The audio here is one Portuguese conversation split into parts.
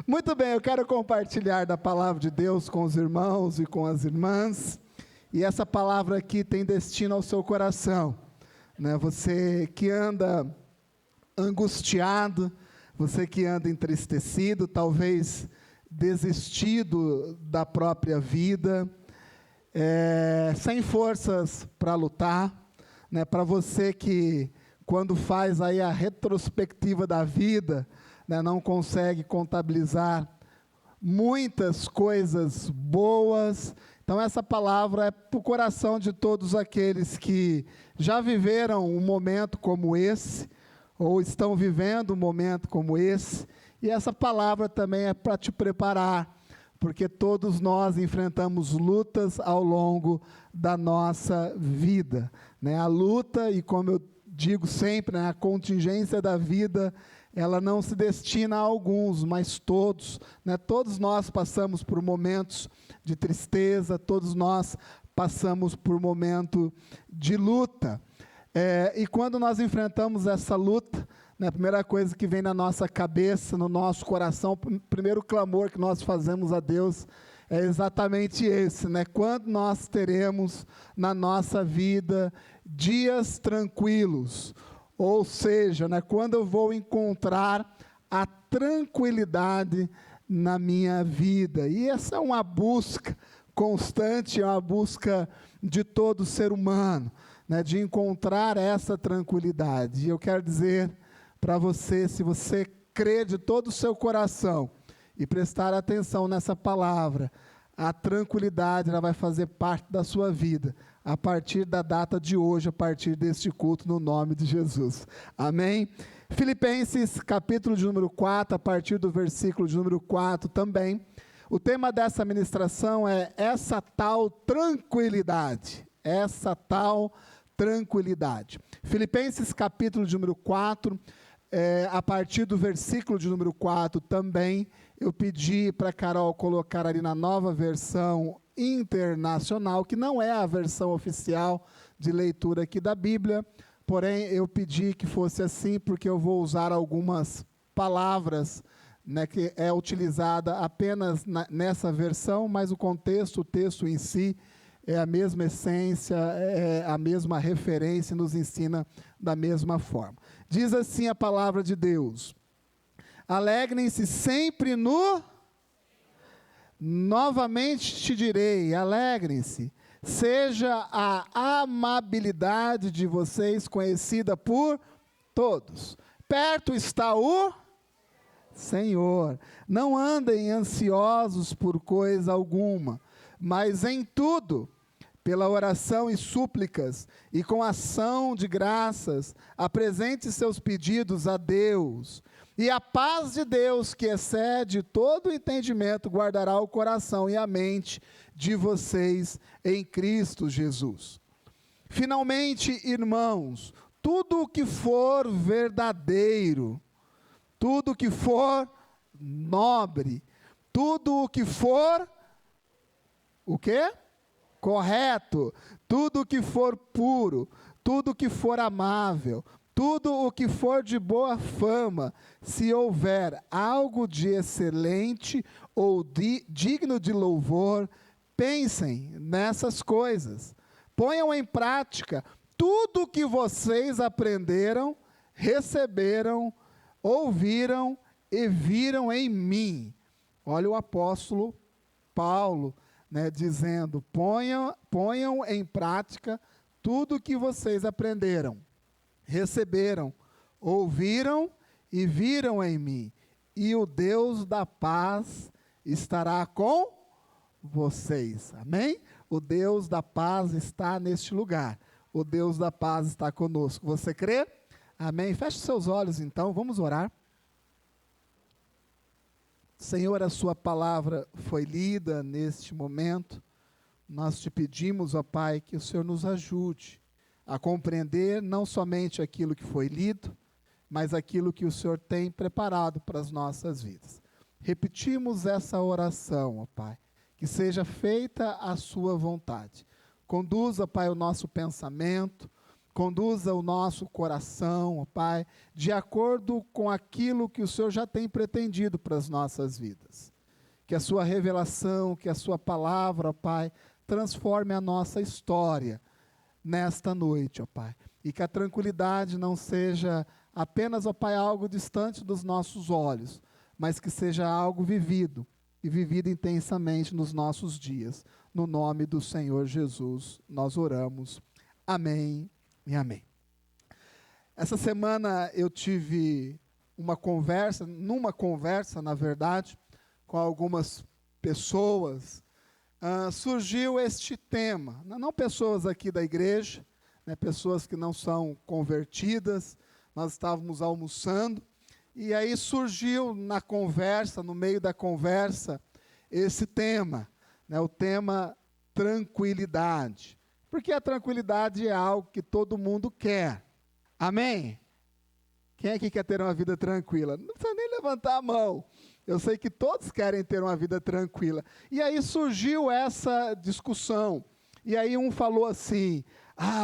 Muito bem, eu quero compartilhar da palavra de Deus com os irmãos e com as irmãs. E essa palavra aqui tem destino ao seu coração, né? Você que anda angustiado, você que anda entristecido, talvez desistido da própria vida, sem forças para lutar, né? Para você que, quando faz aí a retrospectiva da vida, né, não consegue contabilizar muitas coisas boas. Então essa palavra é para o coração de todos aqueles que já viveram um momento como esse, ou estão vivendo um momento como esse, e essa palavra também é para te preparar, porque todos nós enfrentamos lutas ao longo da nossa vida, né? A luta, e como eu digo sempre, né, a contingência da vida, ela não se destina a alguns, mas todos, né? Todos nós passamos por momentos de tristeza, todos nós passamos por momento de luta. E quando nós enfrentamos essa luta, né, a primeira coisa que vem na nossa cabeça, no nosso coração, o primeiro clamor que nós fazemos a Deus é exatamente esse, né? Quando nós teremos na nossa vida dias tranquilos, ou seja, né, quando eu vou encontrar a tranquilidade na minha vida. E essa é uma busca constante, é uma busca de todo ser humano, né, de encontrar essa tranquilidade. E eu quero dizer para você, se você crer de todo o seu coração e prestar atenção nessa palavra, a tranquilidade ela vai fazer parte da sua vida, a partir da data de hoje, a partir deste culto, no nome de Jesus. Amém? Filipenses, capítulo de número 4, a partir do versículo de número 4 também. O tema dessa ministração é essa tal tranquilidade. Essa tal tranquilidade. Filipenses, capítulo de número 4, a partir do versículo de número 4 também, eu pedi para a Carol colocar ali na nova versão internacional, que não é a versão oficial de leitura aqui da Bíblia, porém eu pedi que fosse assim, porque eu vou usar algumas palavras, né, que é utilizada apenas nessa versão, mas o contexto, o texto em si, é a mesma essência, é a mesma referência, nos ensina da mesma forma. Diz assim a palavra de Deus: alegrem-se sempre no... Novamente te direi, alegrem-se. Seja a amabilidade de vocês conhecida por todos. Perto está o Senhor. Não andem ansiosos por coisa alguma, mas em tudo, pela oração e súplicas, e com ação de graças, apresente seus pedidos a Deus. E a paz de Deus, que excede todo o entendimento, guardará o coração e a mente de vocês em Cristo Jesus. Finalmente, irmãos, tudo o que for verdadeiro, tudo o que for nobre, tudo o que for, o quê? Correto, tudo o que for puro, tudo o que for amável, tudo o que for de boa fama, se houver algo de excelente ou digno de louvor, pensem nessas coisas. Ponham em prática tudo o que vocês aprenderam, receberam, ouviram e viram em mim. Olha o apóstolo Paulo, né, dizendo, ponham em prática tudo o que vocês aprenderam, receberam, ouviram e viram em mim, e o Deus da paz estará com vocês. Amém? O Deus da paz está neste lugar. O Deus da paz está conosco. Você crê? Amém? Feche seus olhos então, vamos orar. Senhor, a sua palavra foi lida neste momento. Nós te pedimos, ó Pai, que o Senhor nos ajude a compreender não somente aquilo que foi lido, mas aquilo que o Senhor tem preparado para as nossas vidas. Repetimos essa oração, ó Pai, que seja feita a sua vontade. Conduza, Pai, o nosso pensamento, conduza o nosso coração, ó Pai, de acordo com aquilo que o Senhor já tem pretendido para as nossas vidas. Que a sua revelação, que a sua palavra, ó Pai, transforme a nossa história nesta noite, ó Pai. E que a tranquilidade não seja apenas, ó Pai, algo distante dos nossos olhos, mas que seja algo vivido, e vivido intensamente nos nossos dias. No nome do Senhor Jesus, nós oramos. Amém e amém. Essa semana eu tive numa conversa, na verdade, com algumas pessoas, surgiu este tema. Não pessoas aqui da igreja, né, pessoas que não são convertidas. Nós estávamos almoçando, e aí surgiu na conversa, no meio da conversa, esse tema, né, o tema tranquilidade. Porque a tranquilidade é algo que todo mundo quer. Amém? Quem aqui quer ter uma vida tranquila? Não precisa nem levantar a mão. Eu sei que todos querem ter uma vida tranquila. E aí surgiu essa discussão. E aí um falou assim,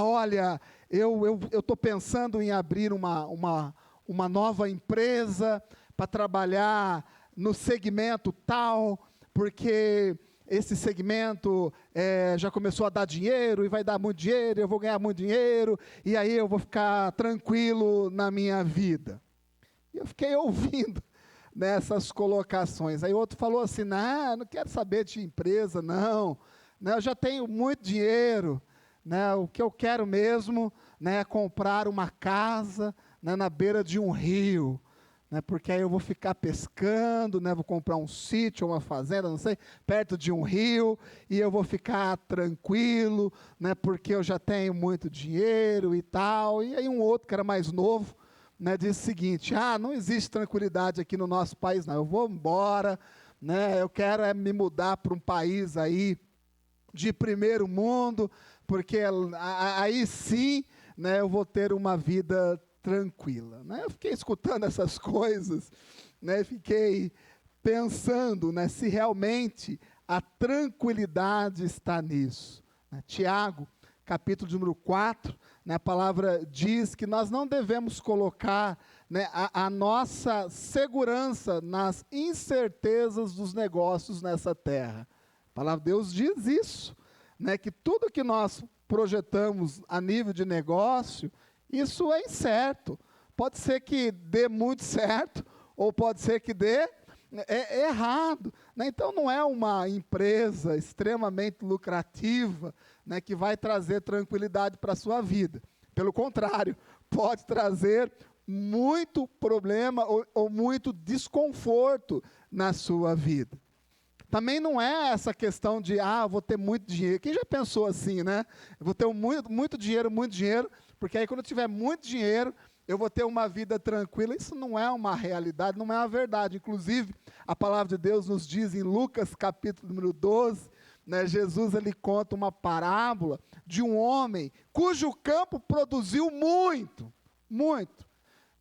olha, eu estou pensando em abrir uma nova empresa para trabalhar no segmento tal, porque esse segmento já começou a dar dinheiro e vai dar muito dinheiro, eu vou ganhar muito dinheiro, e aí eu vou ficar tranquilo na minha vida. E eu fiquei ouvindo nessas colocações. Aí outro falou assim, não quero saber de empresa, não, eu já tenho muito dinheiro, né, o que eu quero mesmo, né, é comprar uma casa, né, na beira de um rio, né, porque aí eu vou ficar pescando, né, vou comprar um sítio, uma fazenda, não sei, perto de um rio, e eu vou ficar tranquilo, né, porque eu já tenho muito dinheiro e tal. E aí um outro que era mais novo, né, disse o seguinte, não existe tranquilidade aqui no nosso país, não, eu vou embora, né, eu quero me mudar para um país aí de primeiro mundo, porque aí sim, né, eu vou ter uma vida tranquila. Né? Eu fiquei escutando essas coisas, né, fiquei pensando, né, se realmente a tranquilidade está nisso. Né? Tiago, capítulo número 4, né, a palavra diz que nós não devemos colocar, né, a nossa segurança nas incertezas dos negócios nessa terra. A palavra de Deus diz isso, né, que tudo que nós projetamos a nível de negócio, isso é incerto. Pode ser que dê muito certo, ou pode ser que dê errado. Né? Então, não é uma empresa extremamente lucrativa, né, que vai trazer tranquilidade para a sua vida. Pelo contrário, pode trazer muito problema ou muito desconforto na sua vida. Também não é essa questão de, vou ter muito dinheiro. Quem já pensou assim, né? Eu vou ter muito dinheiro, porque aí quando eu tiver muito dinheiro, eu vou ter uma vida tranquila. Isso não é uma realidade, não é uma verdade. Inclusive, a palavra de Deus nos diz em Lucas, capítulo número 12, né, Jesus ele conta uma parábola de um homem cujo campo produziu muito.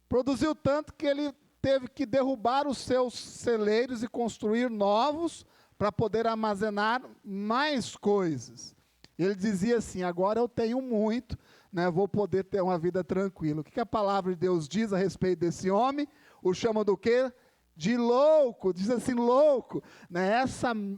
Produziu tanto que ele teve que derrubar os seus celeiros e construir novos para poder armazenar mais coisas. Ele dizia assim, agora eu tenho muito, né, vou poder ter uma vida tranquila. O que a palavra de Deus diz a respeito desse homem? O chama do quê? De louco, diz assim, louco. Né,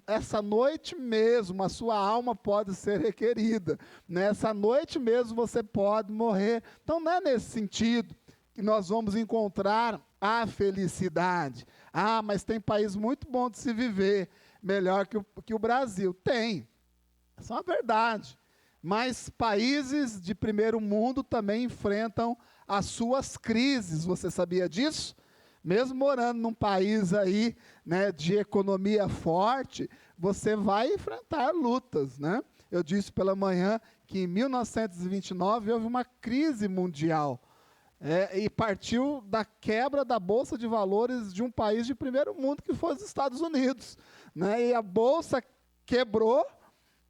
essa noite mesmo, a sua alma pode ser requerida. Nessa noite mesmo você pode morrer. Então não é nesse sentido que nós vamos encontrar a felicidade. Mas tem país muito bom de se viver, melhor que o Brasil. Tem, essa é uma verdade. Mas países de primeiro mundo também enfrentam as suas crises, você sabia disso? Mesmo morando num país aí, né, de economia forte, você vai enfrentar lutas, né? Eu disse pela manhã que em 1929 houve uma crise mundial, e partiu da quebra da Bolsa de Valores de um país de primeiro mundo, que foi os Estados Unidos. Né? E a Bolsa quebrou,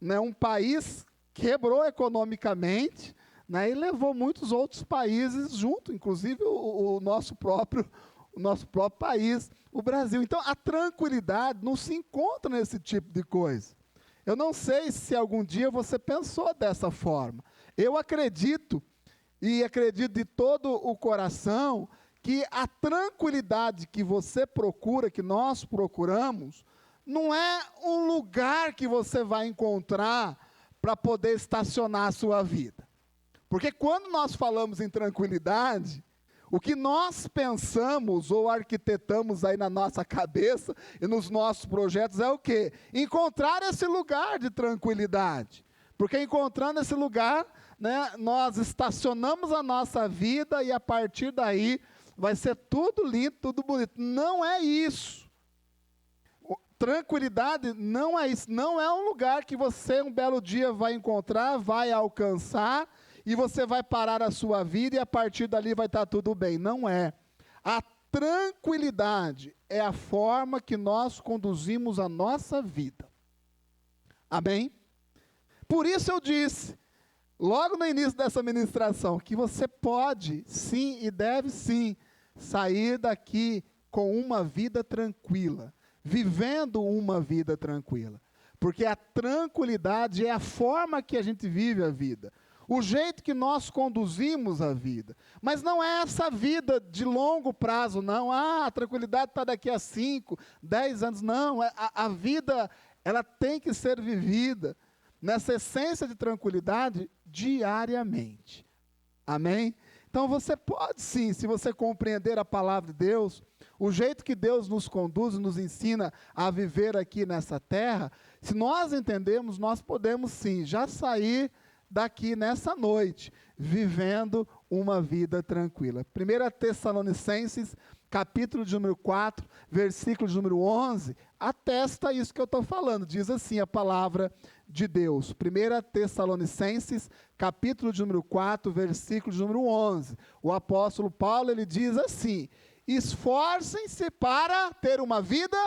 né? Um país quebrou economicamente, né? E levou muitos outros países junto, inclusive o nosso próprio país, o Brasil. Então, a tranquilidade não se encontra nesse tipo de coisa. Eu não sei se algum dia você pensou dessa forma. Eu acredito e acredito de todo o coração que a tranquilidade que você procura, que nós procuramos, não é um lugar que você vai encontrar para poder estacionar a sua vida. Porque quando nós falamos em tranquilidade, o que nós pensamos ou arquitetamos aí na nossa cabeça e nos nossos projetos é o quê? Encontrar esse lugar de tranquilidade. Porque encontrando esse lugar, né, nós estacionamos a nossa vida e a partir daí vai ser tudo lindo, tudo bonito. Não é isso. Tranquilidade não é isso. Não é um lugar que você um belo dia vai encontrar, vai alcançar e você vai parar a sua vida e a partir dali vai estar tudo bem. Não é. A tranquilidade é a forma que nós conduzimos a nossa vida. Amém? Por isso eu disse, logo no início dessa ministração, que você pode, sim, e deve sim, sair daqui com uma vida tranquila, vivendo uma vida tranquila. Porque a tranquilidade é a forma que a gente vive a vida, o jeito que nós conduzimos a vida. Mas não é essa vida de longo prazo, não. A tranquilidade está daqui a 5, 10 anos. Não, a vida ela tem que ser vivida nessa essência de tranquilidade diariamente. Amém? Então você pode sim, se você compreender a palavra de Deus, o jeito que Deus nos conduz, nos ensina a viver aqui nessa terra, se nós entendemos, nós podemos sim já sair daqui nessa noite, vivendo uma vida tranquila. 1 Tessalonicenses, capítulo de número 4, versículo de número 11, atesta isso que eu estou falando. Diz assim a palavra de Deus. 1 Tessalonicenses, capítulo de número 4, versículo de número 11. O apóstolo Paulo, ele diz assim: esforcem-se para ter uma vida.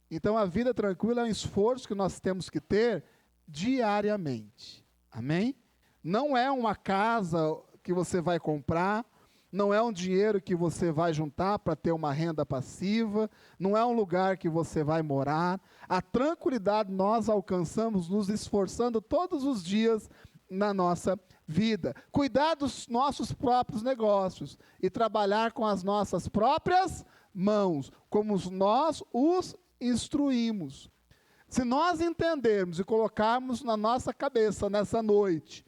Então a vida tranquila é um esforço que nós temos que ter diariamente. Amém? Não é uma casa que você vai comprar, não é um dinheiro que você vai juntar para ter uma renda passiva, não é um lugar que você vai morar. A tranquilidade nós alcançamos nos esforçando todos os dias na nossa vida. Cuidar dos nossos próprios negócios e trabalhar com as nossas próprias mãos, como nós os instruímos. Se nós entendermos e colocarmos na nossa cabeça nessa noite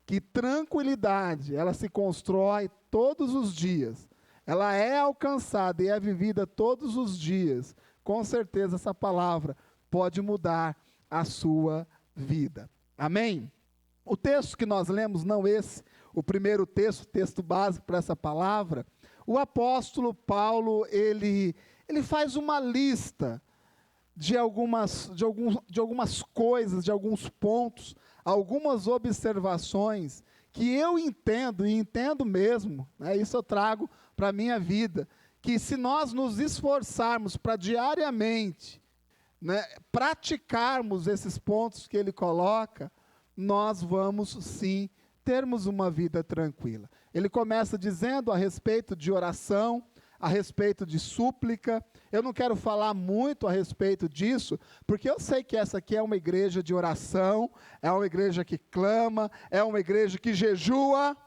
que tranquilidade, ela se constrói todos os dias, ela é alcançada e é vivida todos os dias, com certeza essa palavra pode mudar a sua vida. Amém? O texto que nós lemos, não esse, o primeiro texto básico para essa palavra, o apóstolo Paulo, ele faz uma lista de algumas coisas, de alguns pontos, algumas observações que eu entendo, e entendo mesmo, né, isso eu trago para a minha vida, que se nós nos esforçarmos para diariamente, né, praticarmos esses pontos que ele coloca, nós vamos sim termos uma vida tranquila. Ele começa dizendo a respeito de oração, a respeito de súplica. Eu não quero falar muito a respeito disso, porque eu sei que essa aqui é uma igreja de oração, é uma igreja que clama, é uma igreja que jejua.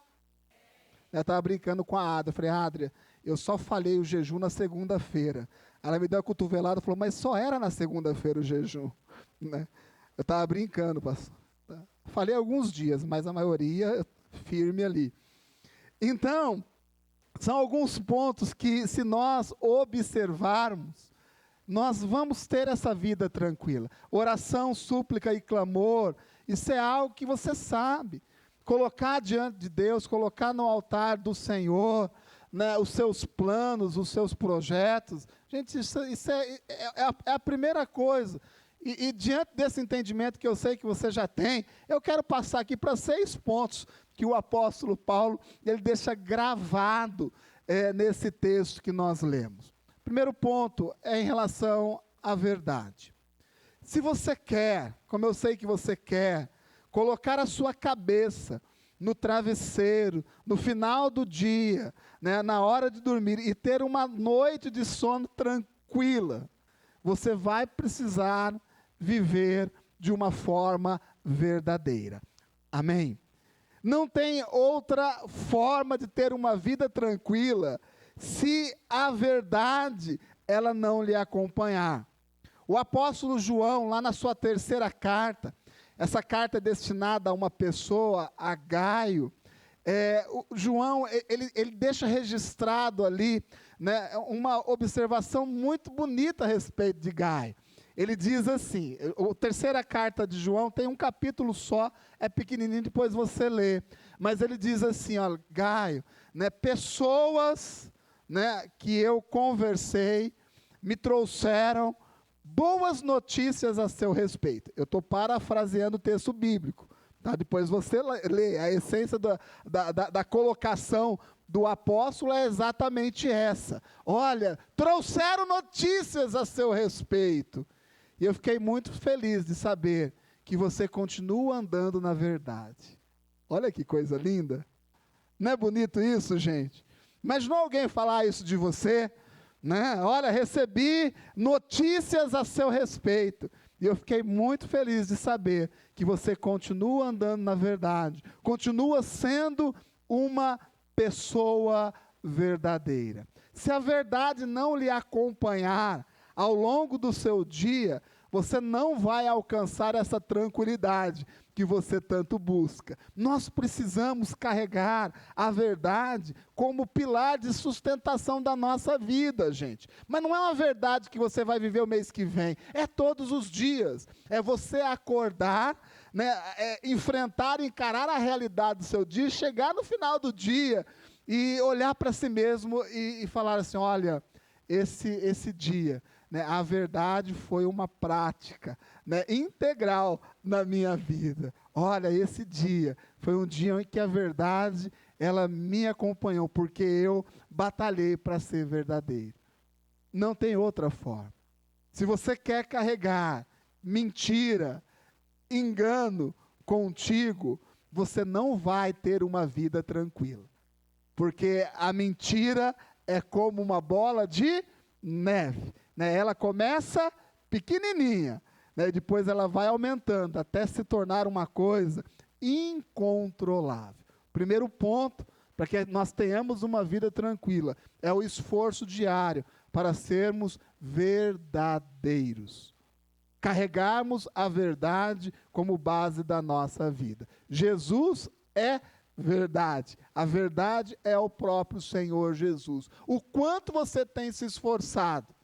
Eu estava brincando com a Adria, falei: Adria, eu só falei o jejum na segunda-feira. Ela me deu uma cotovelada e falou: mas só era na segunda-feira o jejum, né? Eu estava brincando, pastor. Falei alguns dias, mas a maioria firme ali. Então, são alguns pontos que, se nós observarmos, nós vamos ter essa vida tranquila. Oração, súplica e clamor, isso é algo que você sabe. Colocar diante de Deus, colocar no altar do Senhor, né, os seus planos, os seus projetos. Gente, isso é a primeira coisa. E diante desse entendimento que eu sei que você já tem, eu quero passar aqui para 6 pontos que o apóstolo Paulo ele deixa gravado nesse texto que nós lemos. Primeiro ponto é em relação à verdade. Se você quer, como eu sei que você quer, colocar a sua cabeça no travesseiro, no final do dia, né, na hora de dormir, e ter uma noite de sono tranquila, você vai precisar viver de uma forma verdadeira. Amém? Não tem outra forma de ter uma vida tranquila se a verdade ela não lhe acompanhar. O apóstolo João, lá na sua terceira carta, essa carta é destinada a uma pessoa, a Gaio, o João, ele deixa registrado ali, né, uma observação muito bonita a respeito de Gaio. Ele diz assim, a terceira carta de João tem um capítulo só, é pequenininho, depois você lê. Mas ele diz assim, ó, Gaio, né, pessoas, né, que eu conversei, me trouxeram boas notícias a seu respeito. Eu estou parafraseando o texto bíblico. Tá? Depois você lê, a essência da colocação do apóstolo é exatamente essa. Olha, trouxeram notícias a seu respeito. E eu fiquei muito feliz de saber que você continua andando na verdade. Olha que coisa linda. Não é bonito isso, gente? Imaginou alguém falar isso de você? Né? Olha, recebi notícias a seu respeito. E eu fiquei muito feliz de saber que você continua andando na verdade. Continua sendo uma pessoa verdadeira. Se a verdade não lhe acompanhar ao longo do seu dia, você não vai alcançar essa tranquilidade que você tanto busca. Nós precisamos carregar a verdade como pilar de sustentação da nossa vida, gente. Mas não é uma verdade que você vai viver o mês que vem, é todos os dias. É você acordar, né, enfrentar, encarar a realidade do seu dia, chegar no final do dia e olhar para si mesmo e falar assim, olha, esse dia, né, a verdade foi uma prática, né, integral na minha vida. Olha, esse dia foi um dia em que a verdade, ela me acompanhou, porque eu batalhei para ser verdadeiro. Não tem outra forma. Se você quer carregar mentira, engano contigo, você não vai ter uma vida tranquila. Porque a mentira é como uma bola de neve. Né? Ela começa pequenininha, né? Depois ela vai aumentando até se tornar uma coisa incontrolável. Primeiro ponto, para que nós tenhamos uma vida tranquila, é o esforço diário para sermos verdadeiros. Carregarmos a verdade como base da nossa vida. Jesus é verdade. A verdade é o próprio Senhor Jesus. O quanto você tem se esforçado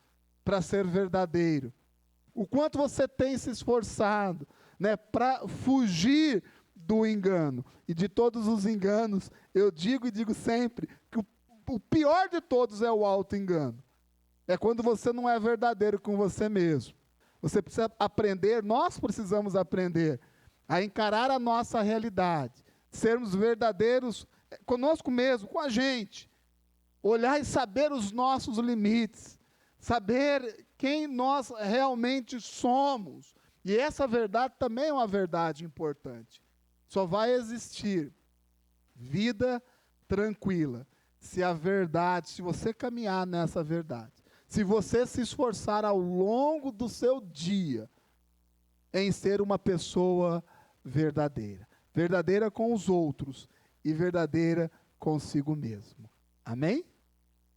para ser verdadeiro? O quanto você tem se esforçado, né, para fugir do engano? E de todos os enganos, eu digo e digo sempre que o pior de todos é o auto-engano. É quando você não é verdadeiro com você mesmo. Você precisa aprender, nós precisamos aprender a encarar a nossa realidade, sermos verdadeiros conosco mesmo, com a gente, olhar e saber os nossos limites, saber quem nós realmente somos. E essa verdade também é uma verdade importante. Só vai existir vida tranquila se a verdade, se você caminhar nessa verdade, se você se esforçar ao longo do seu dia em ser uma pessoa verdadeira. Verdadeira com os outros e verdadeira consigo mesmo. Amém?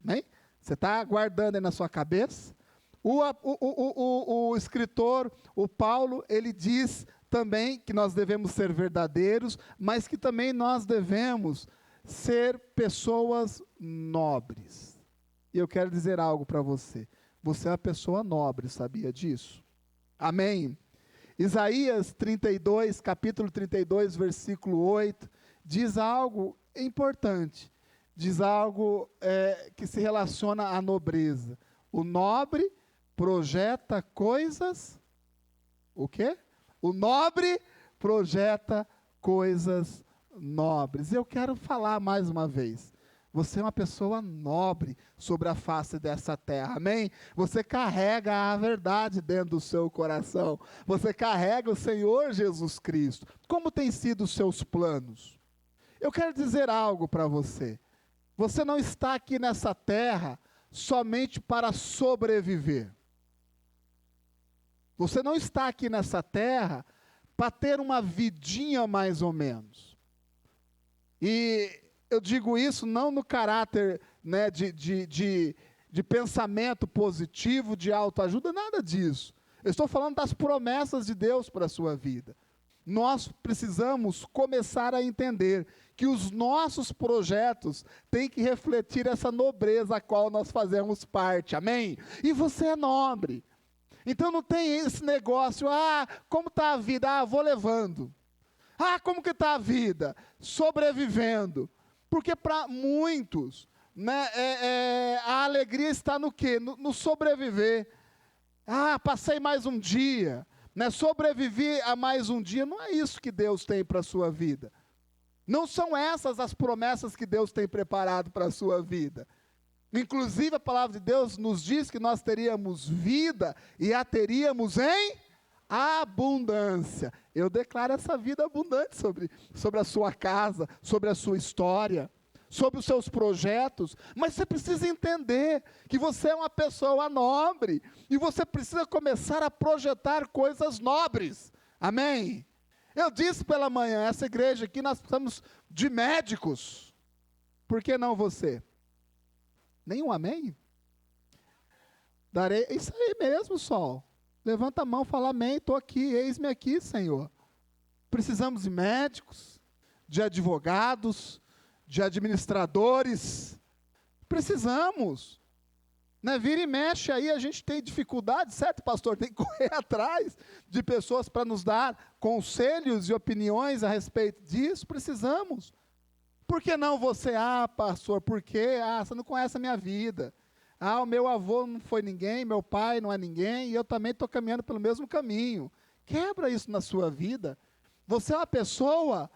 Amém? Você está guardando aí na sua cabeça? O escritor, o Paulo, ele diz também que nós devemos ser verdadeiros, mas que também nós devemos ser pessoas nobres. E eu quero dizer algo para você. Você é uma pessoa nobre, sabia disso? Amém? Isaías 32, capítulo 32, versículo 8, diz algo importante. Diz algo que se relaciona à nobreza. O nobre projeta coisas... O quê? O nobre projeta coisas nobres. Eu quero falar mais uma vez. Você é uma pessoa nobre sobre a face dessa terra, amém? Você carrega a verdade dentro do seu coração. Você carrega o Senhor Jesus Cristo. Como têm sido os seus planos? Eu quero dizer algo para você. Você não está aqui nessa terra somente para sobreviver. Você não está aqui nessa terra para ter uma vidinha mais ou menos. E eu digo isso não no caráter, né, de pensamento positivo, de autoajuda, nada disso. Eu estou falando das promessas de Deus para a sua vida. Nós precisamos começar a entender que os nossos projetos têm que refletir essa nobreza a qual nós fazemos parte, amém? E você é nobre. Então não tem esse negócio, como está a vida? Vou levando. Como que está a vida? Sobrevivendo. Porque para muitos, né, a alegria está no quê? No sobreviver. Passei mais um dia, né, sobrevivi a mais um dia. Não é isso que Deus tem para a sua vida. Não são essas as promessas que Deus tem preparado para a sua vida. Inclusive a palavra de Deus nos diz que nós teríamos vida e a teríamos em abundância. Eu declaro essa vida abundante sobre a sua casa, sobre a sua história, sobre os seus projetos, mas você precisa entender que você é uma pessoa nobre, e você precisa começar a projetar coisas nobres, amém? Eu disse pela manhã, essa igreja aqui nós precisamos de médicos, por que não você? Nenhum amém? Darei, isso aí mesmo, Sol, levanta a mão, fala amém, estou aqui, eis-me aqui, Senhor. Precisamos de médicos, de advogados, de administradores, precisamos, né? Vira e mexe aí, a gente tem dificuldade, certo, pastor? Tem que correr atrás de pessoas para nos dar conselhos e opiniões a respeito disso, precisamos. Por que não você? Pastor, por quê? Você não conhece a minha vida. O meu avô não foi ninguém, meu pai não é ninguém, e eu também estou caminhando pelo mesmo caminho. Quebra isso na sua vida. Você é uma pessoa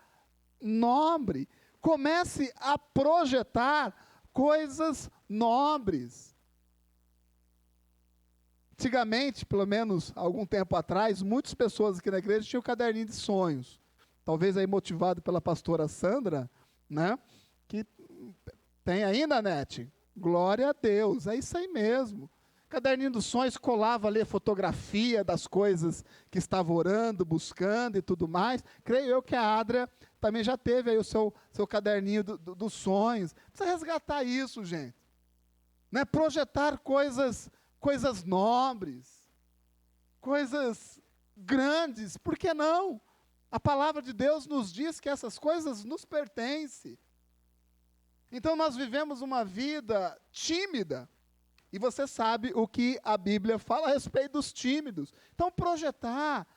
nobre. Comece a projetar coisas nobres. Antigamente, pelo menos algum tempo atrás, muitas pessoas aqui na igreja tinham um caderninho de sonhos. Talvez aí motivado pela pastora Sandra, né? Que tem ainda, Nete? Glória a Deus, é isso aí mesmo. Caderninho dos sonhos, colava ali a fotografia das coisas que estava orando, buscando e tudo mais. Creio eu que a Adria também já teve aí o seu caderninho dos sonhos. Precisa resgatar isso, gente. Né? Projetar coisas nobres, coisas grandes, por que não? A palavra de Deus nos diz que essas coisas nos pertencem. Então nós vivemos uma vida tímida, e você sabe o que a Bíblia fala a respeito dos tímidos. Então projetar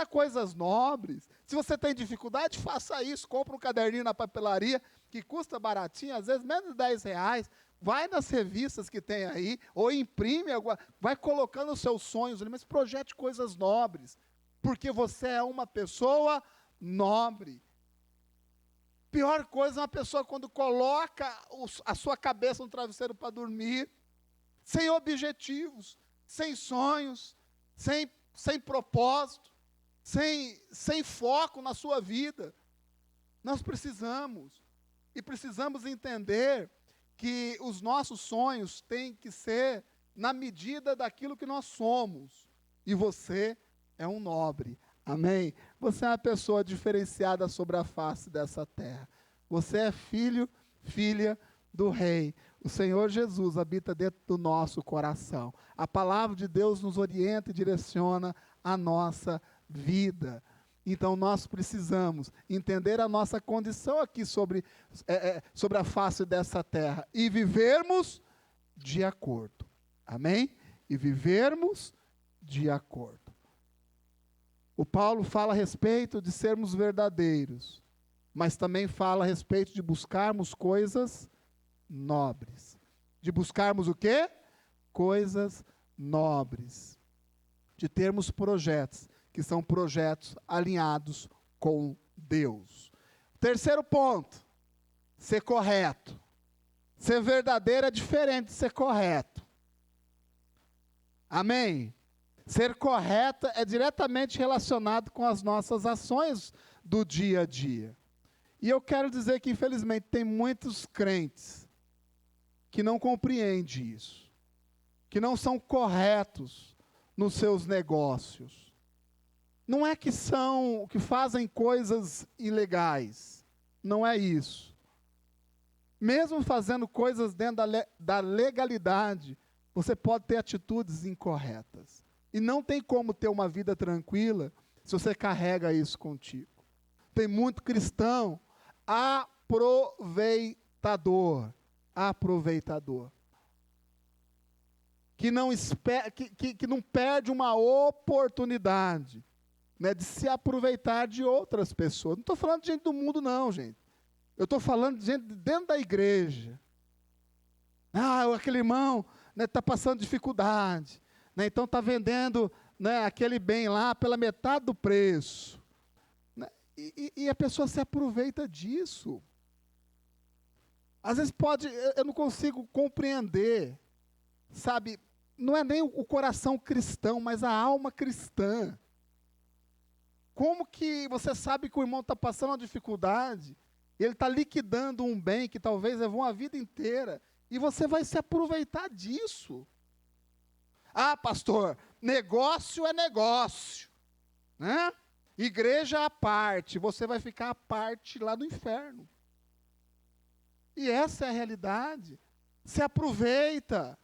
coisas nobres. Se você tem dificuldade, faça isso, compra um caderninho na papelaria, que custa baratinho, às vezes menos de R$10, vai nas revistas que tem aí, ou imprime, vai colocando os seus sonhos ali, mas projete coisas nobres, porque você é uma pessoa nobre. Pior coisa é uma pessoa quando coloca a sua cabeça no travesseiro para dormir, sem objetivos, sem sonhos, sem propósito, sem foco na sua vida. Nós precisamos entender que os nossos sonhos têm que ser na medida daquilo que nós somos. E você é um nobre. Amém? Você é uma pessoa diferenciada sobre a face dessa terra. Você é filho, filha do Rei. O Senhor Jesus habita dentro do nosso coração. A palavra de Deus nos orienta e direciona a nossa vida. Então nós precisamos entender a nossa condição aqui sobre a face dessa terra e vivermos de acordo. Amém? E vivermos de acordo. O Paulo fala a respeito de sermos verdadeiros, mas também fala a respeito de buscarmos coisas nobres. De buscarmos o quê? Coisas nobres. De termos projetos, que são projetos alinhados com Deus. Terceiro ponto, ser correto. Ser verdadeiro é diferente de ser correto. Amém? Ser correto é diretamente relacionado com as nossas ações do dia a dia. E eu quero dizer que, infelizmente, tem muitos crentes que não compreendem isso, que não são corretos nos seus negócios. Não é que fazem coisas ilegais, não é isso. Mesmo fazendo coisas dentro da legalidade, você pode ter atitudes incorretas. E não tem como ter uma vida tranquila se você carrega isso contigo. Tem muito cristão aproveitador, que não perde uma oportunidade, né, de se aproveitar de outras pessoas. Não estou falando de gente do mundo, não, gente. Eu estou falando de gente dentro da igreja. Aquele irmão está passando dificuldade, né, então está vendendo, né, aquele bem lá pela metade do preço. Né, e a pessoa se aproveita disso. Às vezes eu não consigo compreender, sabe, não é nem o coração cristão, mas a alma cristã. Como que você sabe que o irmão está passando uma dificuldade, ele está liquidando um bem que talvez levou a vida inteira, e você vai se aproveitar disso? Pastor, negócio é negócio, né? Igreja à parte, você vai ficar à parte lá no inferno. E essa é a realidade. Se aproveita.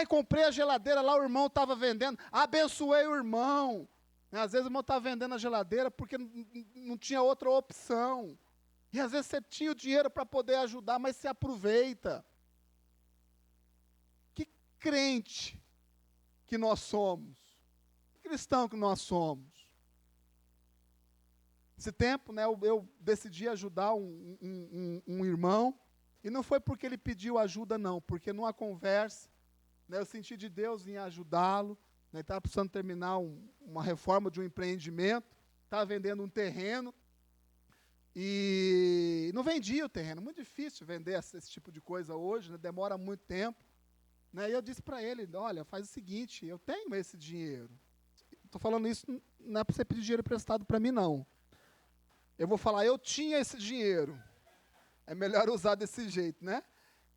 Comprei a geladeira lá, o irmão estava vendendo, abençoei o irmão. Às vezes o irmão estava vendendo a geladeira porque não tinha outra opção. E às vezes você tinha o dinheiro para poder ajudar, mas se aproveita. Que crente que nós somos? Que cristão que nós somos? Esse tempo, né, eu decidi ajudar um irmão, e não foi porque ele pediu ajuda, não, porque numa conversa, né, eu senti de Deus em ajudá-lo, né, estava precisando terminar uma reforma de um empreendimento, estava vendendo um terreno, e não vendia o terreno, muito difícil vender esse tipo de coisa hoje, né, demora muito tempo, né, e eu disse para ele, olha, faz o seguinte, eu tenho esse dinheiro, estou falando isso, não é para você pedir dinheiro emprestado para mim, não. Eu vou falar, eu tinha esse dinheiro. É melhor usar desse jeito, né?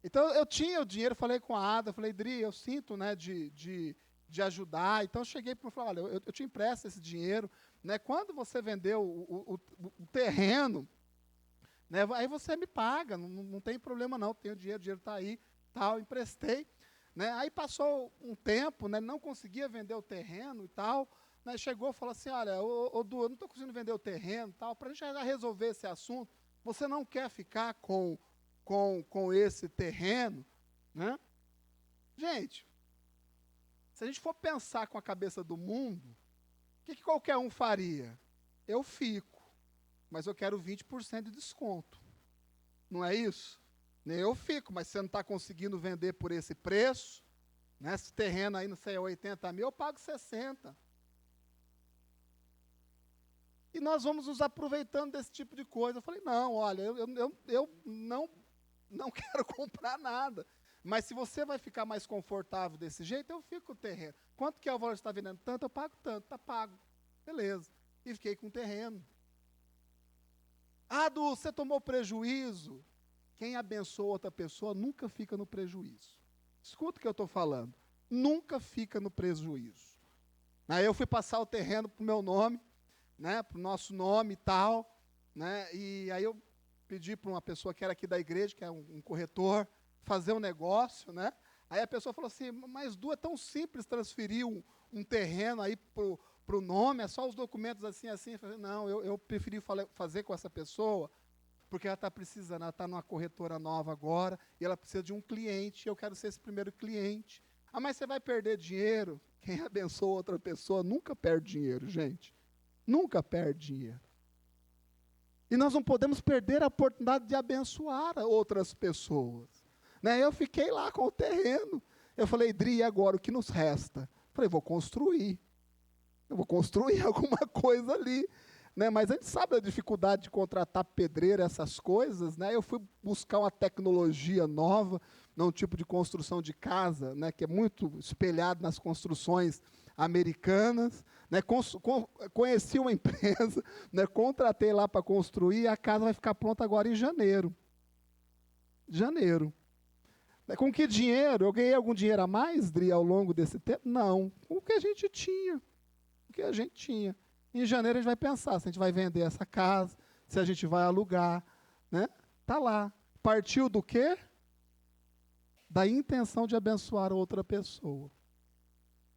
Então, eu tinha o dinheiro, falei com a Ada, falei, Dri, eu sinto, né, de ajudar. Então, eu cheguei para falar, olha, eu te empresto esse dinheiro, né? Quando você vendeu o terreno, né, aí você me paga, não tem problema não, tenho dinheiro, o dinheiro está aí, tal, emprestei. Né? Aí passou um tempo, né, não conseguia vender o terreno e tal, né, chegou e falou assim, olha, Du, eu não estou conseguindo vender o terreno, tal, para a gente já resolver esse assunto, você não quer ficar com esse terreno? Né? Gente, se a gente for pensar com a cabeça do mundo, o que qualquer um faria? Eu fico, mas eu quero 20% de desconto. Não é isso? Eu fico, mas você não está conseguindo vender por esse preço, né? Esse terreno aí, não sei, 80 mil, eu pago 60. E nós vamos nos aproveitando desse tipo de coisa. Eu falei, não, olha, eu não quero comprar nada. Mas se você vai ficar mais confortável desse jeito, eu fico com o terreno. Quanto que é o valor que você está vendendo? Tanto, eu pago tanto, está pago. Beleza. E fiquei com o terreno. Du, você tomou prejuízo. Quem abençoa outra pessoa nunca fica no prejuízo. Escuta o que eu estou falando. Nunca fica no prejuízo. Aí eu fui passar o terreno para o meu nome, né, para o nosso nome e tal, né, e aí eu pedi para uma pessoa que era aqui da igreja, que é um corretor, fazer um negócio, né, aí a pessoa falou assim, mas Du, é tão simples transferir um terreno aí para o nome, é só os documentos assim. Eu falei, não, eu preferi fazer com essa pessoa, porque ela está precisando, ela está numa corretora nova agora, e ela precisa de um cliente, e eu quero ser esse primeiro cliente. Mas você vai perder dinheiro? Quem abençoa outra pessoa nunca perde dinheiro, gente. Nunca perde dinheiro. E nós não podemos perder a oportunidade de abençoar outras pessoas. Né? Eu fiquei lá com o terreno. Eu falei, Dri, e agora o que nos resta? Eu falei, vou construir. Eu vou construir alguma coisa ali. Né? Mas a gente sabe a dificuldade de contratar pedreiro, essas coisas. Né? Eu fui buscar uma tecnologia nova, um tipo de construção de casa, né, que é muito espelhado nas construções americanas. Né? Conheci uma empresa, né, contratei lá para construir, e a casa vai ficar pronta agora em janeiro. Janeiro. Com que dinheiro? Eu ganhei algum dinheiro a mais, Dri, ao longo desse tempo? Não. Com o que a gente tinha. O que a gente tinha. Em janeiro a gente vai pensar se a gente vai vender essa casa, se a gente vai alugar. Né? Tá lá. partiu do quê? Da intenção de abençoar outra pessoa.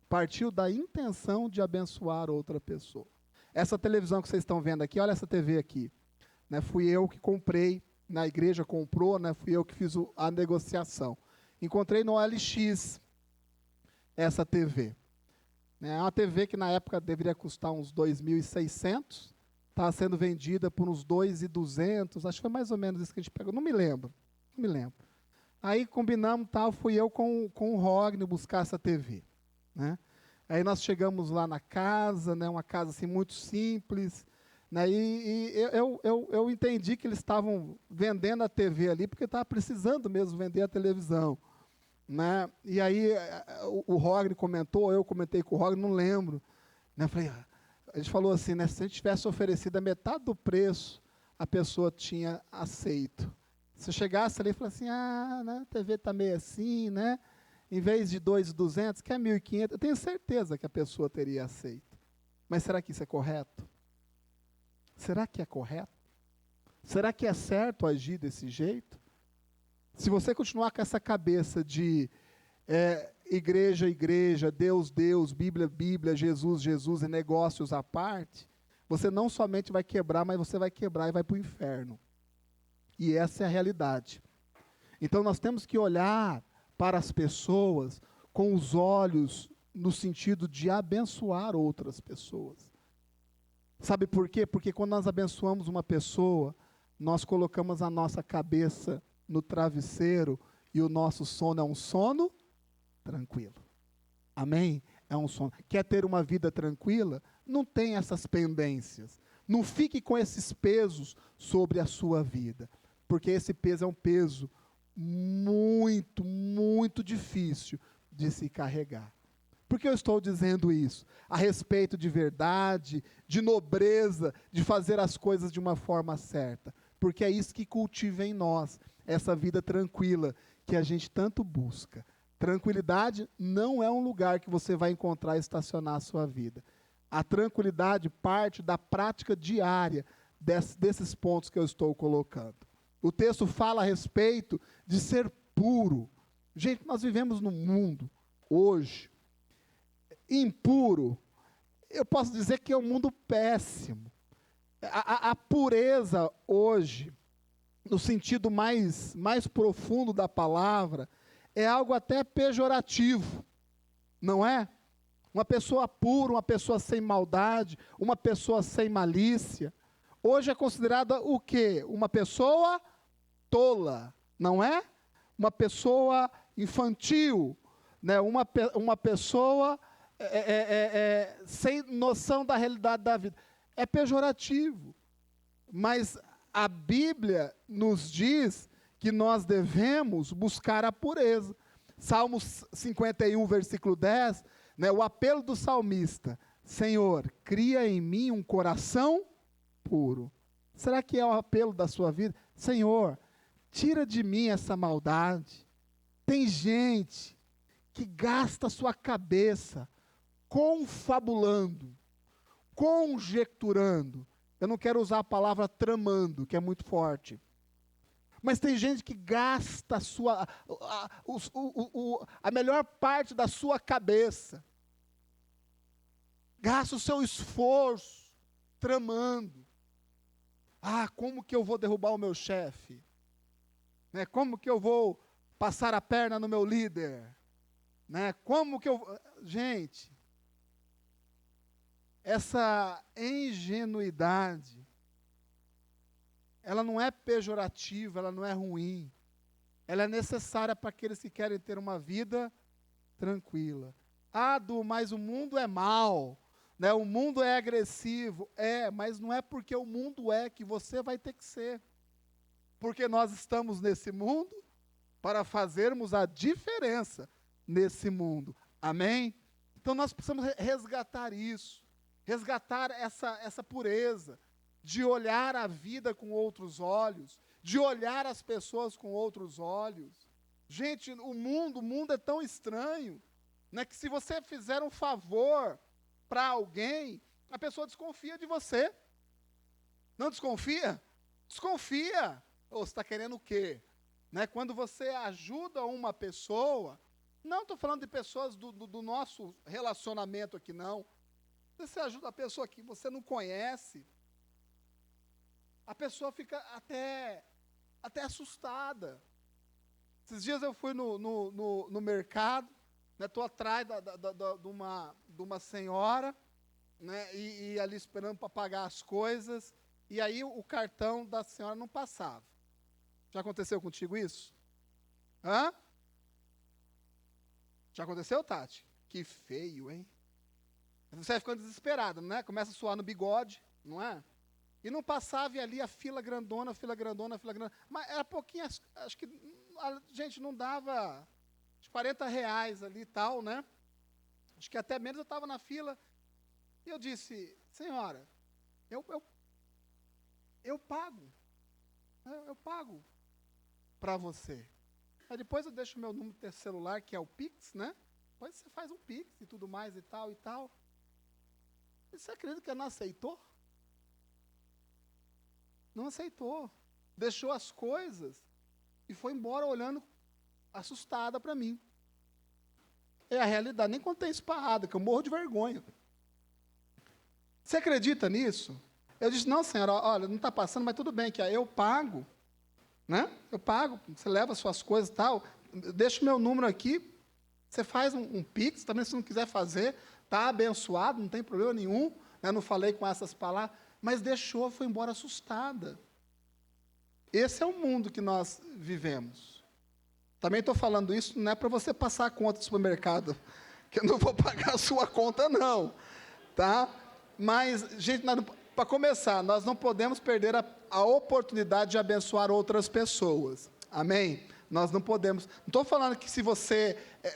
Partiu da intenção de abençoar outra pessoa. Essa televisão que vocês estão vendo aqui, olha essa TV aqui. Né, fui eu que comprei, na igreja comprou, né, fui eu que fiz a negociação. Encontrei no OLX essa TV. É uma TV que na época deveria custar uns 2.600, estava sendo vendida por uns 2.200, acho que foi mais ou menos isso que a gente pegou, não me lembro. Aí combinamos, tal, fui eu com o Rogner buscar essa TV. Né? Aí nós chegamos lá na casa, né, uma casa assim, muito simples, né, e eu entendi que eles estavam vendendo a TV ali, porque estava precisando mesmo vender a televisão. Né? E aí o Rogner comentou, eu comentei com o Rogner, não lembro. Né? Falei, a gente falou assim, né, se a gente tivesse oferecido a metade do preço, a pessoa tinha aceito. Se eu chegasse ali e falasse assim, né, a TV está meio assim, né? Em vez de 2.200, quer 1.500, eu tenho certeza que a pessoa teria aceito. Mas será que isso é correto? Será que é correto? Será que é certo agir desse jeito? Se você continuar com essa cabeça de igreja, igreja, Deus, Deus, Bíblia, Bíblia, Jesus, Jesus e negócios à parte, você não somente vai quebrar, mas você vai quebrar e vai para o inferno. E essa é a realidade. Então nós temos que olhar para as pessoas com os olhos no sentido de abençoar outras pessoas. Sabe por quê? Porque quando nós abençoamos uma pessoa, nós colocamos a nossa cabeça no travesseiro e o nosso sono é um sono tranquilo. Amém? É um sono. Quer ter uma vida tranquila? Não tem essas pendências. Não fique com esses pesos sobre a sua vida. Porque esse peso é um peso muito, muito difícil de se carregar. Por que eu estou dizendo isso? A respeito de verdade, de nobreza, de fazer as coisas de uma forma certa. Porque é isso que cultiva em nós, essa vida tranquila que a gente tanto busca. Tranquilidade não é um lugar que você vai encontrar e estacionar a sua vida. A tranquilidade parte da prática diária desses pontos que eu estou colocando. O texto fala a respeito de ser puro. Gente, nós vivemos num mundo, hoje, impuro. Eu posso dizer que é um mundo péssimo. A pureza hoje, no sentido mais profundo da palavra, é algo até pejorativo, não é? Uma pessoa pura, uma pessoa sem maldade, uma pessoa sem malícia, hoje é considerada o quê? Uma pessoa tola, não é? Uma pessoa infantil, né? Uma pessoa sem noção da realidade da vida. É pejorativo, mas a Bíblia nos diz que nós devemos buscar a pureza. Salmos 51, versículo 10, né, o apelo do salmista: Senhor, cria em mim um coração puro. Será que é o apelo da sua vida? Senhor, tira de mim essa maldade. Tem gente que gasta a sua cabeça confabulando, conjecturando. Eu não quero usar a palavra tramando, que é muito forte. Mas tem gente que gasta a melhor parte da sua cabeça. Gasta o seu esforço tramando. Como que eu vou derrubar o meu chefe? Né? Como que eu vou passar a perna no meu líder? Né? Como que eu... Gente, essa ingenuidade, ela não é pejorativa, ela não é ruim. Ela é necessária para aqueles que querem ter uma vida tranquila. Mas o mundo é mau, né? O mundo é agressivo. Mas não é porque o mundo é que você vai ter que ser. Porque nós estamos nesse mundo para fazermos a diferença nesse mundo. Amém? Então nós precisamos resgatar isso. Resgatar essa pureza, de olhar a vida com outros olhos, de olhar as pessoas com outros olhos. Gente, o mundo é tão estranho, né, que se você fizer um favor para alguém, a pessoa desconfia de você. Não desconfia? Desconfia. Você está querendo o quê? né? Quando você ajuda uma pessoa, não estou falando de pessoas do nosso relacionamento aqui, não. Você ajuda a pessoa que você não conhece, a pessoa fica até assustada. Esses dias eu fui no mercado, estou atrás de uma senhora, né, e ali esperando para pagar as coisas, e aí o cartão da senhora não passava. Já aconteceu contigo isso? Hã? Já aconteceu, Tati? Que feio, hein? Você vai ficando desesperado, né? Começa a suar no bigode, não é? E não passava, e ali a fila grandona, fila grandona, fila grandona. Mas era pouquinho, acho que, gente, não dava R$ 40 ali e tal, né? Acho que até menos eu estava na fila. E eu disse, senhora, eu pago. Eu pago para você. Aí depois eu deixo o meu número de celular, que é o Pix, né? Depois você faz um Pix e tudo mais e tal e tal. E você acredita que ela não aceitou? Não aceitou. Deixou as coisas e foi embora olhando assustada para mim. É a realidade. Nem contei isso para Ada, que eu morro de vergonha. Você acredita nisso? Eu disse, não, senhora, olha, não está passando, mas tudo bem, que eu pago. Né? Eu pago, você leva as suas coisas e tal. Deixa o meu número aqui. Você faz um Pix, também se não quiser fazer, está abençoado, não tem problema nenhum. Né? Não falei com essas palavras, mas deixou, foi embora assustada. Esse é o mundo que nós vivemos. Também estou falando isso, não é para você passar a conta do supermercado, que eu não vou pagar a sua conta, não. Tá? Mas, gente, para começar, nós não podemos perder a oportunidade de abençoar outras pessoas. Amém? Nós não podemos. Não estou falando que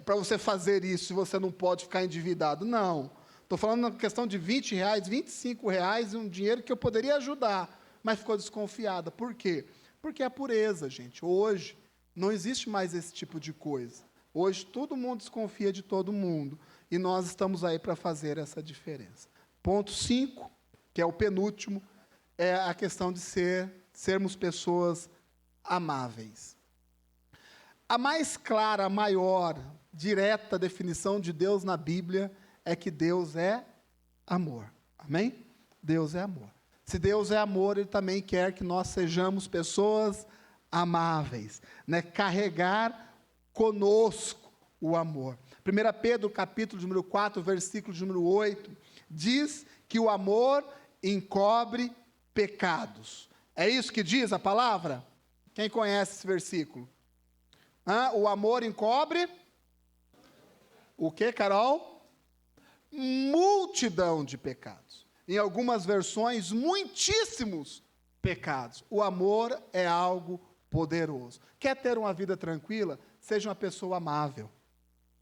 para você fazer isso, você não pode ficar endividado. Não. Estou falando na questão de R$20, R$25, um dinheiro que eu poderia ajudar, mas ficou desconfiada. Por quê? Porque é a pureza, gente. Hoje, não existe mais esse tipo de coisa. Hoje, todo mundo desconfia de todo mundo. E nós estamos aí para fazer essa diferença. Ponto 5, que é o penúltimo, é a questão de sermos pessoas amáveis. A mais clara, a maior, direta definição de Deus na Bíblia é que Deus é amor. Amém? Deus é amor. Se Deus é amor, Ele também quer que nós sejamos pessoas amáveis, né? Carregar conosco o amor. 1 Pedro, capítulo número 4, versículo número 8, diz que o amor encobre pecados. É isso que diz a palavra? Quem conhece esse versículo? O amor encobre o que, Carol? Multidão de pecados. Em algumas versões, muitíssimos pecados. O amor é algo poderoso. Quer ter uma vida tranquila? Seja uma pessoa amável.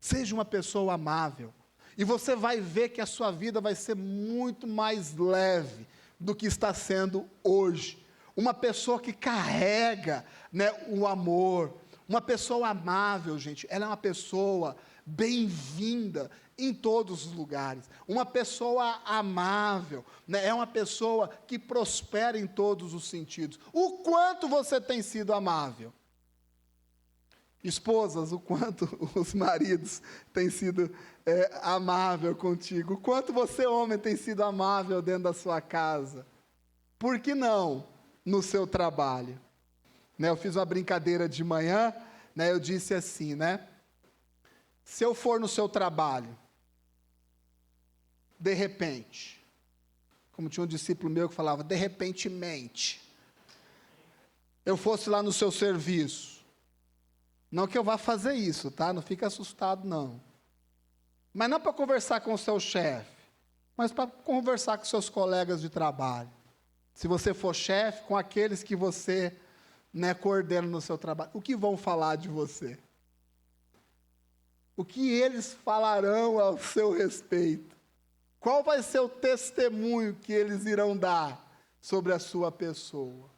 Seja uma pessoa amável. E você vai ver que a sua vida vai ser muito mais leve do que está sendo hoje. Uma pessoa que carrega, né, o amor. Uma pessoa amável, gente, ela é uma pessoa bem-vinda em todos os lugares. Uma pessoa amável, né, é uma pessoa que prospera em todos os sentidos. O quanto você tem sido amável? Esposas, o quanto os maridos têm sido amável contigo? O quanto você, homem, tem sido amável dentro da sua casa? Por que não no seu trabalho? Né, eu fiz uma brincadeira de manhã, né, eu disse assim, né? Se eu for no seu trabalho, de repente, como tinha um discípulo meu que falava, de repentemente, eu fosse lá no seu serviço, não que eu vá fazer isso, tá? Não fique assustado, não. Mas não para conversar com o seu chefe, mas para conversar com seus colegas de trabalho. Se você for chefe, com aqueles que você, né, coordena no seu trabalho, o que vão falar de você? O que eles falarão ao seu respeito? Qual vai ser o testemunho que eles irão dar sobre a sua pessoa?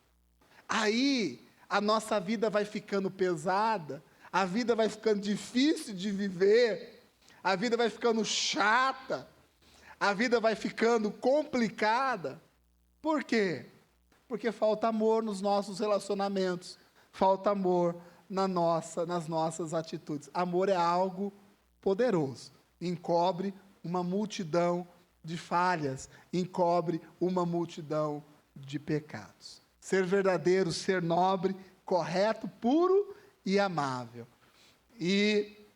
Aí, a nossa vida vai ficando pesada, a vida vai ficando difícil de viver, a vida vai ficando chata, a vida vai ficando complicada. Por quê? Porque falta amor nos nossos relacionamentos, falta amor nas nossas atitudes. Amor é algo poderoso, encobre uma multidão de falhas, encobre uma multidão de pecados. Ser verdadeiro, ser nobre, correto, puro e amável. E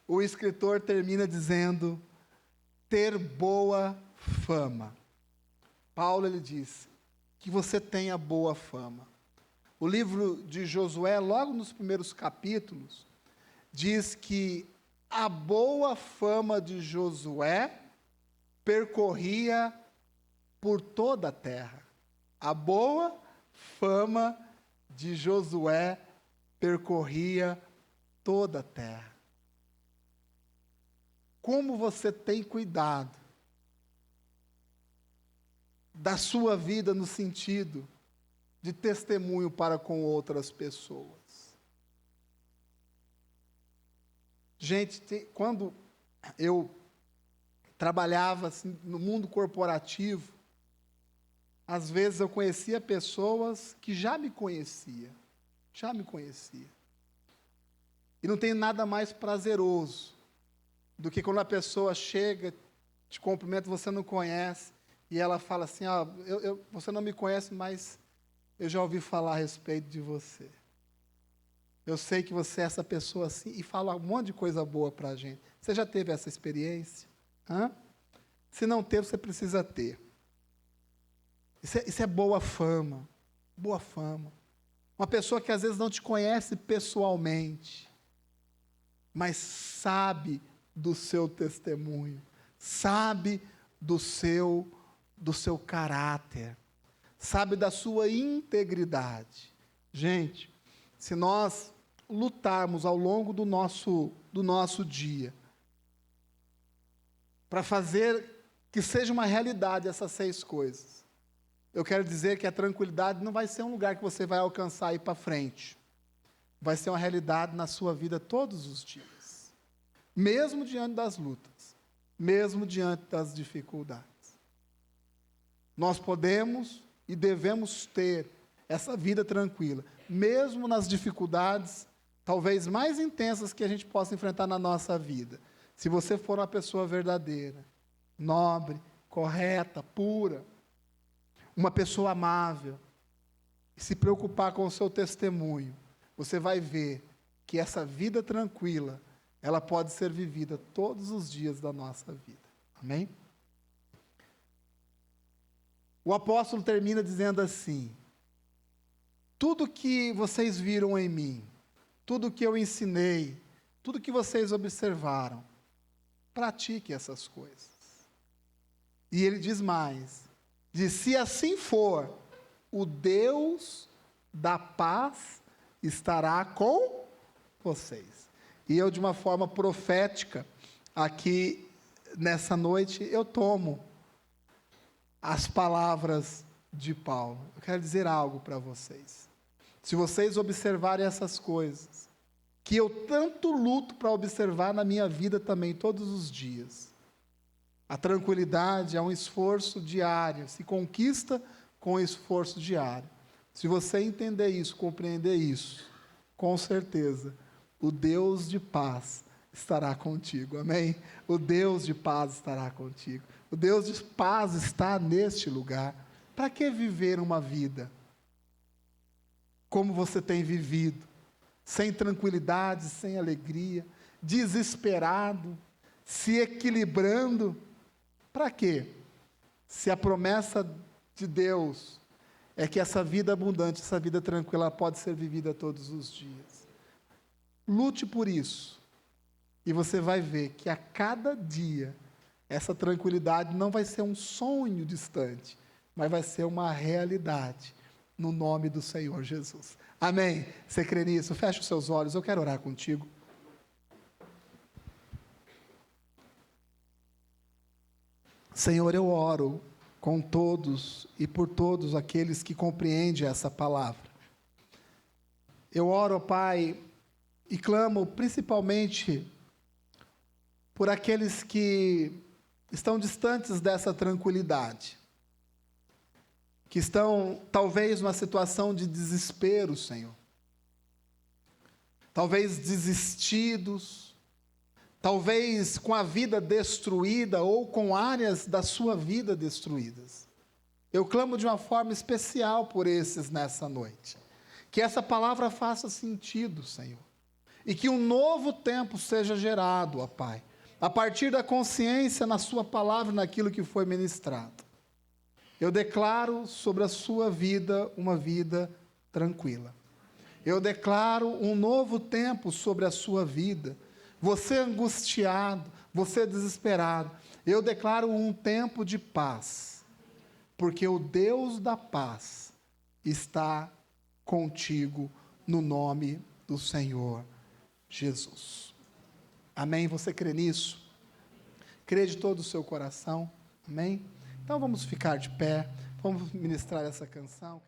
o escritor termina dizendo, ter boa fama. Paulo, ele diz, que você tenha boa fama. O livro de Josué, logo nos primeiros capítulos, diz que a boa fama de Josué percorria por toda a terra. A boa fama de Josué percorria toda a terra. Como você tem cuidado da sua vida no sentido de testemunho para com outras pessoas? Gente, quando eu trabalhava assim, no mundo corporativo, às vezes eu conhecia pessoas que já me conheciam. E não tem nada mais prazeroso do que quando a pessoa chega, te cumprimenta, você não conhece, e ela fala assim, você não me conhece, mas eu já ouvi falar a respeito de você. Eu sei que você é essa pessoa assim, e fala um monte de coisa boa para a gente. Você já teve essa experiência? Se não teve, você precisa ter. Isso é boa fama. Boa fama. Uma pessoa que às vezes não te conhece pessoalmente, mas sabe do seu testemunho, sabe do seu caráter, sabe da sua integridade. Gente, se nós lutarmos ao longo do nosso dia para fazer que seja uma realidade essas 6 coisas, eu quero dizer que a tranquilidade não vai ser um lugar que você vai alcançar e ir para frente. Vai ser uma realidade na sua vida todos os dias. Mesmo diante das lutas. Mesmo diante das dificuldades. Nós podemos e devemos ter essa vida tranquila. Mesmo nas dificuldades, talvez mais intensas que a gente possa enfrentar na nossa vida. Se você for uma pessoa verdadeira, nobre, correta, pura, uma pessoa amável, e se preocupar com o seu testemunho, você vai ver que essa vida tranquila, ela pode ser vivida todos os dias da nossa vida. Amém? O apóstolo termina dizendo assim, tudo que vocês viram em mim, tudo que eu ensinei, tudo que vocês observaram, pratique essas coisas. E ele diz mais, diz, se assim for, o Deus da paz estará com vocês. E eu, de uma forma profética, aqui nessa noite, eu tomo as palavras de Paulo. Eu quero dizer algo para vocês. Se vocês observarem essas coisas, que eu tanto luto para observar na minha vida também, todos os dias, a tranquilidade é um esforço diário, se conquista com esforço diário. Se você entender isso, compreender isso, com certeza, o Deus de paz estará contigo, amém? O Deus de paz estará contigo. O Deus de paz está neste lugar. Para que viver uma vida como você tem vivido? Sem tranquilidade, sem alegria, desesperado, se equilibrando. Para quê? Se a promessa de Deus é que essa vida abundante, essa vida tranquila, pode ser vivida todos os dias. Lute por isso. E você vai ver que a cada dia, essa tranquilidade não vai ser um sonho distante, mas vai ser uma realidade, no nome do Senhor Jesus. Amém? Você crê nisso? Feche os seus olhos, eu quero orar contigo. Senhor, eu oro com todos e por todos aqueles que compreendem essa palavra. Eu oro, Pai, e clamo principalmente por aqueles que estão distantes dessa tranquilidade, que estão talvez numa situação de desespero, Senhor. talvez desistidos, talvez com a vida destruída ou com áreas da sua vida destruídas. Eu clamo de uma forma especial por esses nessa noite. Que essa palavra faça sentido, Senhor. E que um novo tempo seja gerado, ó Pai, a partir da consciência na sua palavra, naquilo que foi ministrado. Eu declaro sobre a sua vida uma vida tranquila. Eu declaro um novo tempo sobre a sua vida. Você angustiado, você desesperado. Eu declaro um tempo de paz. Porque o Deus da paz está contigo no nome do Senhor Jesus. Amém? Você crê nisso? Crê de todo o seu coração? Amém? Então vamos ficar de pé, vamos ministrar essa canção.